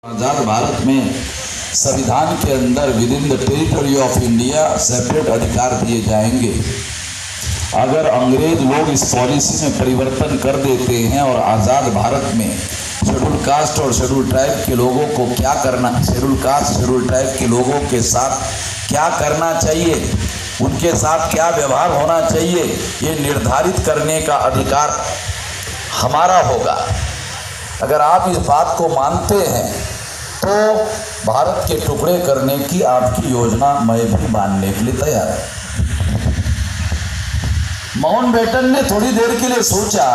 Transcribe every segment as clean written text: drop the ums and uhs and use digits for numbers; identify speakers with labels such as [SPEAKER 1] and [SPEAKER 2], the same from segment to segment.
[SPEAKER 1] आज़ाद भारत में संविधान के अंदर with in the territory of India separate अधिकार दिए जाएंगे। अगर अंग्रेज लोग इस पॉलिसी में परिवर्तन कर देते हैं और आज़ाद भारत में शेड्यूल कास्ट और शेड्यूल ट्राइब के लोगों को क्या करना, शेड्यूल कास्ट शेड्यूल ट्राइब के लोगों के साथ क्या करना चाहिए, उनके साथ क्या व्यवहार होना चाहिए, ये निर्धारित करने का अधिकार हमारा होगा। अगर आप इस बात को मानते हैं तो भारत के टुकड़े करने की आपकी योजना मैं भी मानने के लिए तैयार हूं। माउंटबेटन ने थोड़ी देर के लिए सोचा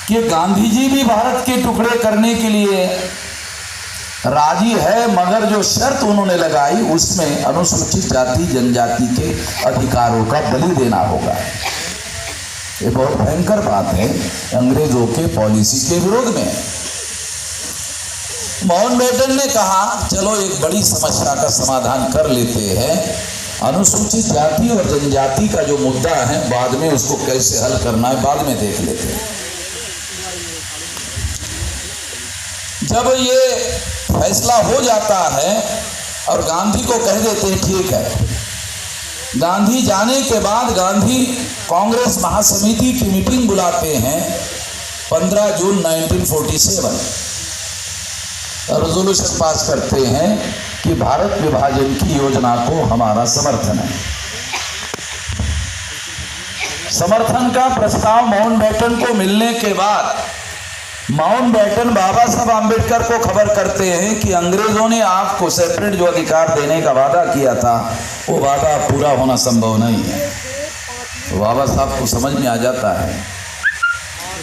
[SPEAKER 1] कि गांधी जी भी भारत के टुकड़े करने के लिए राजी है, मगर जो शर्त उन्होंने लगाई उसमें अनुसूचित जाति जनजाति के अधिकारों का बलि देना होगा। ये बहुत भयंकर बात है अंग्रेजों के पॉलिसी के विरोध में। माउंटबेटन ने कहा चलो एक बड़ी समस्या का समाधान कर लेते हैं, अनुसूचित जाति और जनजाति का जो मुद्दा है बाद में उसको कैसे हल करना है बाद में देख लेते हैं। जब ये फैसला हो जाता है और गांधी को कह देते हैं ठीक है, गांधी जाने के बाद गांधी कांग्रेस महासमिति की मीटिंग बुलाते हैं 15 जून 1947, रेजोल्यूशन पास करते हैं कि भारत विभाजन की योजना को हमारा समर्थन है। समर्थन का प्रस्ताव माउंटबेटन को मिलने के बाद माउंटबेटन बाबा साहब आम्बेडकर को खबर करते हैं कि अंग्रेजों ने आपको सेपरेट जो अधिकार देने का वादा किया था वो वादा पूरा होना संभव नहीं है। तो बाबा साहब को समझ में आ जाता है,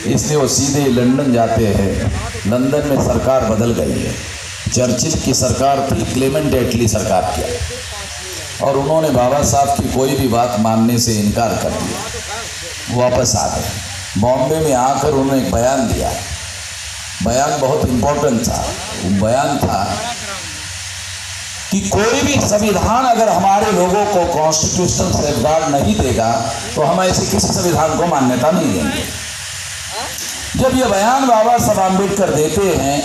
[SPEAKER 1] इसलिए वो सीधे लंदन जाते हैं। लंदन में सरकार बदल गई है, चर्चिल की सरकार थी, क्लेमेंट एटली सरकार किया और उन्होंने बाबा साहब की कोई भी बात मानने से इनकार कर दिया। वापस आ गए। बॉम्बे में आकर उन्होंने एक बयान दिया। बयान बहुत इम्पोर्टेंट था। वो बयान था कि कोई भी संविधान अगर हमारे लोगों को कॉन्स्टिट्यूशनल सेफगार्ड नहीं देगा तो हम ऐसे किसी संविधान को मान्यता नहीं देंगे। जब ये बयान बाबा साहब आम्बेडकर देते हैं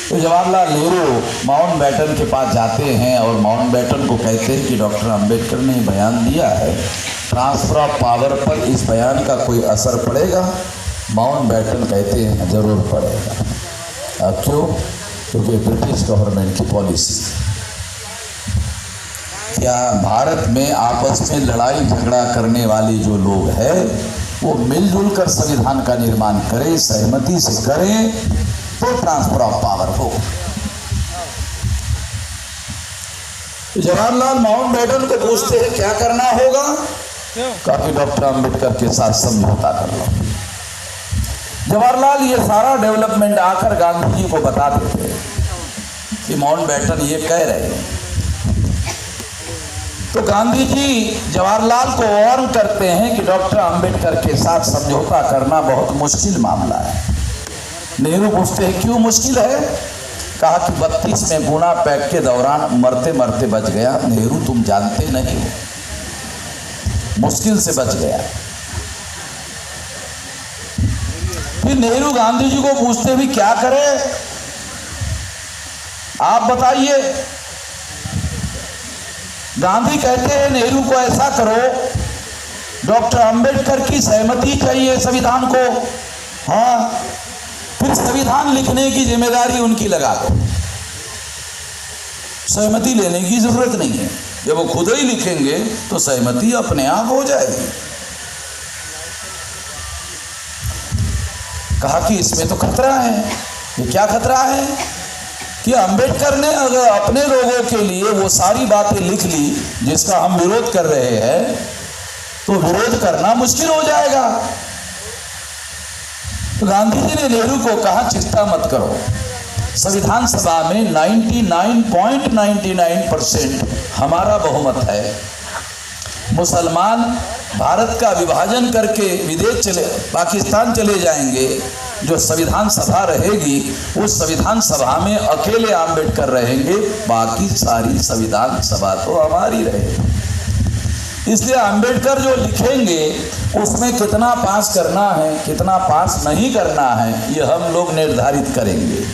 [SPEAKER 1] तो जवाहरलाल नेहरू माउंटबेटन के पास जाते हैं और माउंटबेटन को कहते हैं कि डॉक्टर आम्बेडकर ने बयान दिया है, ट्रांसफर ऑफ पावर पर इस बयान का कोई असर पड़ेगा? माउंटबेटन कहते हैं जरूर पड़ेगा। क्यों? क्योंकि ब्रिटिश गवर्नमेंट की पॉलिसी। क्या भारत में आपस में लड़ाई झगड़ा करने वाले जो लोग हैं वो मिलजुल कर संविधान का निर्माण करें, सहमति से करें तो ट्रांसफर ऑफ पावर हो। जवाहरलाल माउंटबेटन को पूछते हैं क्या करना होगा? काफी डॉक्टर आम्बेडकर के साथ समझौता कर लो। जवाहरलाल ये सारा डेवलपमेंट आकर गांधी जी को बता देते हैं कि माउंटबेटन ये कह रहे हैं। तो गांधी जी जवाहरलाल को वार्न करते हैं कि डॉक्टर आम्बेडकर के साथ समझौता करना बहुत मुश्किल मामला है। नेहरू पूछते हैं क्यों मुश्किल है? कहा कि 32 में गुना पैक के दौरान मरते मरते बच गया। नेहरू तुम जानते नहीं हो, मुश्किल से बच गया। फिर नेहरू गांधी जी को पूछते भी क्या करें, आप बताइए। गांधी कहते हैं नेहरू को ऐसा करो, डॉक्टर आम्बेडकर की सहमति चाहिए संविधान को, हाँ, फिर संविधान लिखने की जिम्मेदारी उनकी लगा दो। सहमति लेने की जरूरत नहीं है, जब वो खुद ही लिखेंगे तो सहमति अपने आप हो जाएगी। कहा कि इसमें तो खतरा है। ये क्या खतरा है कि अंबेडकर ने अगर अपने लोगों के लिए वो सारी बातें लिख ली जिसका हम विरोध कर रहे हैं तो विरोध करना मुश्किल हो जाएगा। तो गांधी जी ने नेहरू को कहा चिंता मत करो, संविधान सभा में 99.99% हमारा बहुमत है। मुसलमान भारत का विभाजन करके विदेश पाकिस्तान चले जाएंगे, जो संविधान सभा रहेगी उस संविधान सभा में अकेले आम्बेडकर रहेंगे, बाकी सारी संविधान सभा तो हमारी रहेगी। इसलिए आम्बेडकर जो लिखेंगे उसमें कितना पास करना है कितना पास नहीं करना है ये हम लोग निर्धारित करेंगे।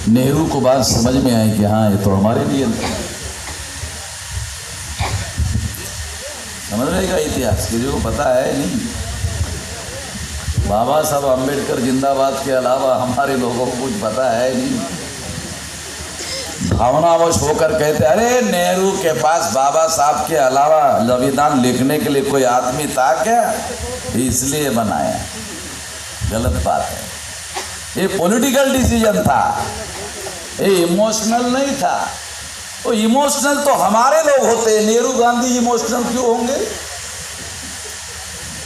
[SPEAKER 1] नेहरू को बात समझ में आई कि हाँ ये तो हमारे लिए समझ रहेगा इतिहास किसी को पता है नहीं। बाबा साहब अम्बेडकर जिंदाबाद के अलावा हमारे लोगों को कुछ पता है नहीं। भावनावश होकर कहते अरे नेहरू के पास बाबा साहब के अलावा संविधान लिखने के लिए कोई आदमी था क्या, इसलिए बनाया। गलत बात है। ये पॉलिटिकल डिसीजन था, ये इमोशनल नहीं था। वो इमोशनल तो हमारे लोग होते हैं, नेहरू गांधी इमोशनल क्यों होंगे?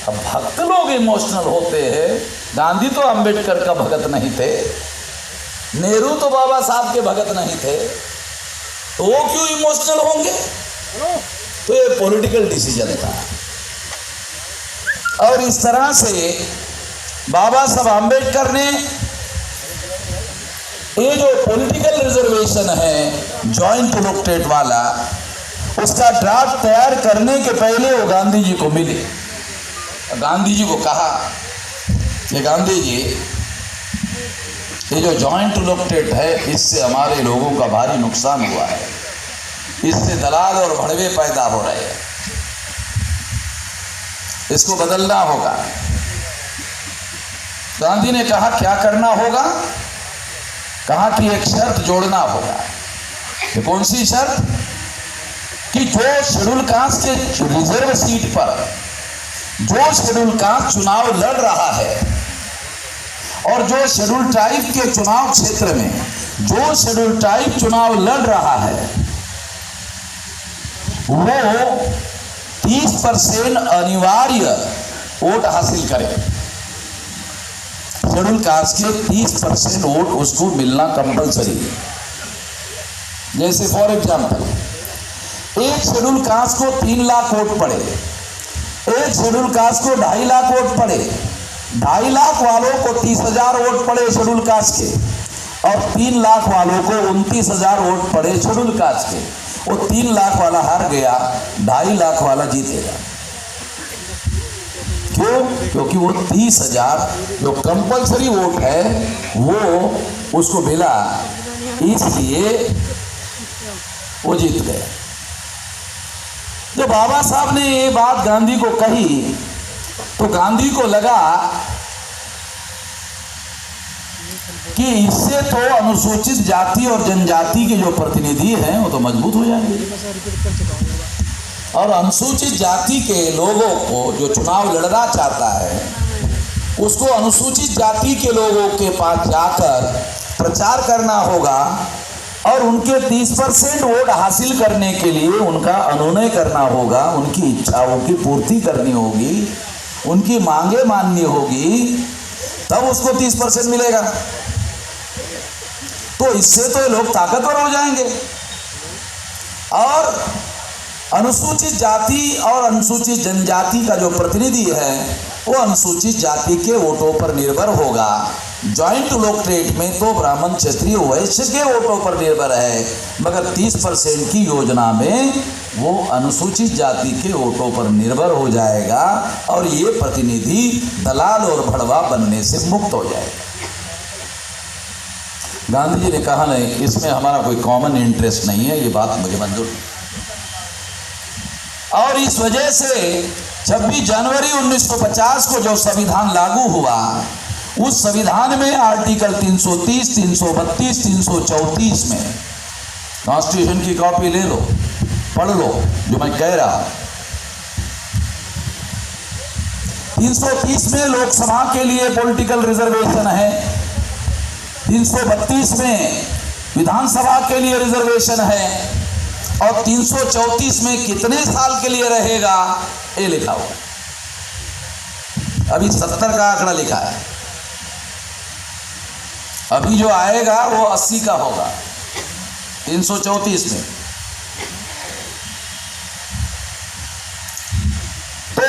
[SPEAKER 1] अब भक्त लोग इमोशनल होते हैं। गांधी तो अंबेडकर का भगत नहीं थे, नेहरू तो बाबा साहब के भगत नहीं थे, तो वो क्यों इमोशनल होंगे? तो ये पॉलिटिकल डिसीजन था। और इस तरह से बाबा साहब अंबेडकर ने ये जो पॉलिटिकल रिजर्वेशन है जॉइंट इलेक्टोरेट वाला, उसका ड्राफ्ट तैयार करने के पहले वो गांधी जी को मिले। गांधी जी को कहा कि गांधी जी ये जो जॉइंट इलेक्टोरेट है इससे हमारे लोगों का भारी नुकसान हुआ है, इससे दलाल और भड़वे पैदा हो रहे हैं, इसको बदलना होगा। गांधी ने कहा क्या करना होगा? कहा कि एक शर्त जोड़ना होगा। ये कौन सी शर्त? कि जो शेड्यूल कास्ट के रिजर्व सीट पर जो शेड्यूल कास्ट चुनाव लड़ रहा है और जो शेड्यूल ट्राइब के चुनाव क्षेत्र में जो शेड्यूल ट्राइब चुनाव लड़ रहा है वो 30% अनिवार्य वोट हासिल करे। शेड्यूल कास्ट के 30% वोट उसको मिलना कंपलसरी है। जैसे फॉर एग्जाम्पल एक शेड्यूल कास्ट को 3 लाख वोट पड़े, एक शेड्यूल कास्ट को 2.5 लाख वोट पड़े, 2.5 लाख वालों को 30,000 वोट पड़े शेड्यूल कास्ट के, और 3 लाख वालों को 29,000 वोट पड़े शेड्यूल कास्ट के। वो 3 लाख वाला हार गया, 2.5 लाख वाला जीतेगा। क्यों? क्योंकि वो 30,000 जो कंपलसरी वोट है वो उसको मिला, इसलिए वो जीत गए। जब बाबा साहब ने ये बात गांधी को कही तो गांधी को लगा कि इससे तो अनुसूचित जाति और जनजाति के जो प्रतिनिधि हैं वो तो मजबूत हो जाएंगे, और अनुसूचित जाति के लोगों को जो चुनाव लड़ना चाहता है उसको अनुसूचित जाति के लोगों के पास जाकर प्रचार करना होगा और उनके 30% वोट हासिल करने के लिए उनका अनुनय करना होगा, उनकी इच्छाओं की पूर्ति करनी होगी, उनकी मांगे माननी होगी, तब उसको 30% मिलेगा। तो इससे तो लोग ताकतवर हो जाएंगे। और अनुसूचित जाति और अनुसूचित जनजाति का जो प्रतिनिधि है वो अनुसूचित जाति के वोटों पर निर्भर होगा। जॉइंट इलेक्टोरेट में तो ब्राह्मण क्षत्रिय वैश्य के वोटों पर निर्भर है, मगर 30% की योजना में वो अनुसूचित जाति के वोटों पर निर्भर हो जाएगा और ये प्रतिनिधि दलाल और भड़वा बनने से मुक्त हो जाएगा। गांधी जी ने कहा नहीं, इसमें हमारा कोई कॉमन इंटरेस्ट नहीं है, ये बात मुझे मंजूर नहीं। और इस वजह से 26 जनवरी 1950 को जो संविधान लागू हुआ, उस संविधान में आर्टिकल 330, 332, 334 में, कॉन्स्टिट्यूशन की कॉपी ले लो, पढ़ लो जो मैं कह रहा हूं। 330 में लोकसभा के लिए पॉलिटिकल रिजर्वेशन है, 332 में विधानसभा के लिए रिजर्वेशन है, और 334 में कितने साल के लिए रहेगा ये लिखा हुआ। अभी 70 का आंकड़ा लिखा है, अभी जो आएगा वो 80 का होगा 334 में। तो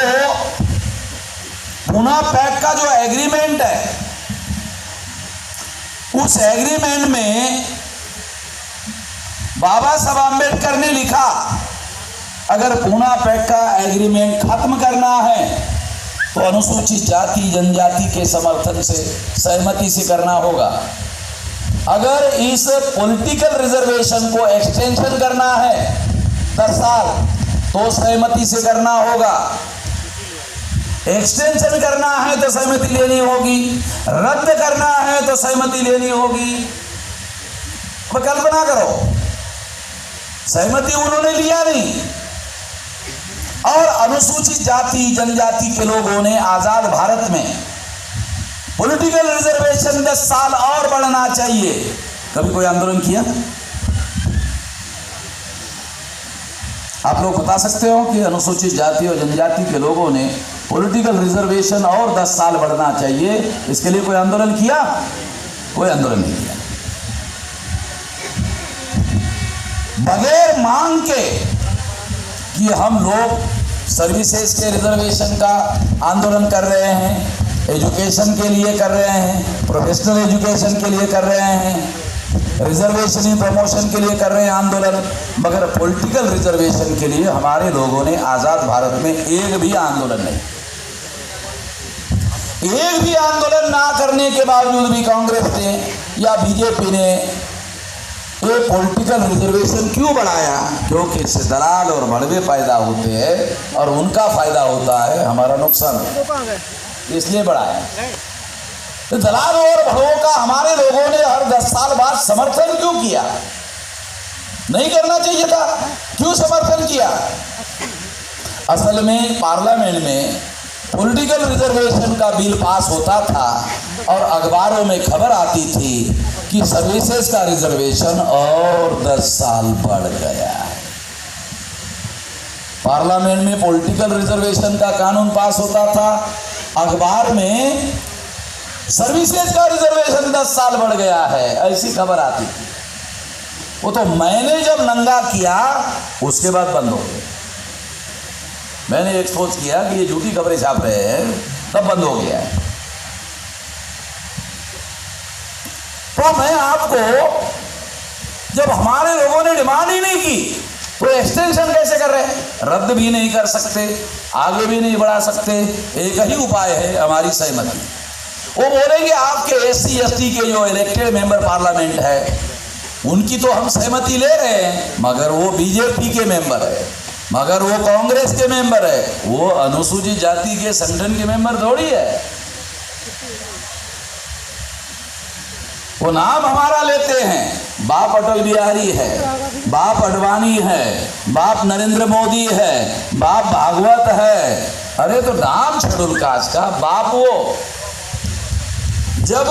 [SPEAKER 1] पूना पैक्ट का जो एग्रीमेंट है, उस एग्रीमेंट में बाबा साहब आम्बेडकर ने लिखा अगर पूना पैक्ट का एग्रीमेंट खत्म करना है तो अनुसूचित जाति जनजाति के समर्थन से, सहमति से करना होगा। अगर इस पॉलिटिकल रिजर्वेशन को एक्सटेंशन करना है 10 साल तो सहमति से करना होगा, एक्सटेंशन करना है तो सहमति लेनी होगी, रद्द करना है तो सहमति लेनी होगी। अब कल्पना करो, सहमति उन्होंने लिया नहीं और अनुसूचित जाति जनजाति के लोगों ने आजाद भारत में पॉलिटिकल रिजर्वेशन 10 साल और बढ़ना चाहिए। कभी कोई आंदोलन किया? आप लोग बता सकते हो कि अनुसूचित जाति और जनजाति के लोगों ने पॉलिटिकल रिजर्वेशन और 10 साल बढ़ना चाहिए, इसके लिए कोई आंदोलन किया? कोई आंदोलन नहीं किया। बगैर मांग के कि हम लोग सर्विसेज के रिजर्वेशन का आंदोलन कर रहे हैं, एजुकेशन के लिए कर रहे हैं, प्रोफेशनल एजुकेशन के लिए कर रहे हैं, रिजर्वेशन इन प्रमोशन के लिए कर रहे हैं आंदोलन, मगर पॉलिटिकल रिजर्वेशन के लिए हमारे लोगों ने आजाद भारत में एक भी आंदोलन नहीं, एक भी आंदोलन ना करने के बावजूद भी कांग्रेस ने या बीजेपी ने ये पॉलिटिकल रिजर्वेशन क्यों बढ़ाया? क्योंकि इससे दलाल और भड़वे पैदा होते हैं और उनका फायदा होता है, हमारा नुकसान होता है, इसलिए बढ़ाया। तो दलाल और भड़वों का हमारे लोगों ने हर 10 साल बाद समर्थन क्यों किया? नहीं करना चाहिए था, क्यों समर्थन किया? असल में पार्लियामेंट में पॉलिटिकल रिजर्वेशन का बिल पास होता था और अखबारों में खबर आती थी कि सर्विसेज का रिजर्वेशन और 10 साल बढ़ गया। पार्लियामेंट में पॉलिटिकल रिजर्वेशन का कानून पास होता था, अखबार में सर्विसेज का रिजर्वेशन 10 साल बढ़ गया है, ऐसी खबर आती थी। वो तो मैंने जब नंगा किया उसके बाद बंद हो गया। मैंने एक सोच किया कि ये झूठी खबरें छाप रहे हैं, तब बंद हो गया है। तो मैं आपको, जब हमारे लोगों ने डिमांड ही नहीं की तो एक्सटेंशन कैसे कर रहे हैं? रद्द भी नहीं कर सकते, आगे भी नहीं बढ़ा सकते। एक ही उपाय है, हमारी सहमति। वो बोलेंगे आपके SC ST के जो इलेक्टेड मेंबर पार्लियामेंट है उनकी तो हम सहमति ले रहे हैं, मगर वो बीजेपी के मेंबर है, मगर वो कांग्रेस के मेंबर है, वो अनुसूचित जाति के संगठन के मेंबर थोड़ी है। वो नाम हमारा लेते हैं, बाप अटल बिहारी है, बाप अडवाणी है, बाप नरेंद्र मोदी है, बाप भागवत है। अरे तो नाम शेड्यूल कास्ट का बाप, वो जब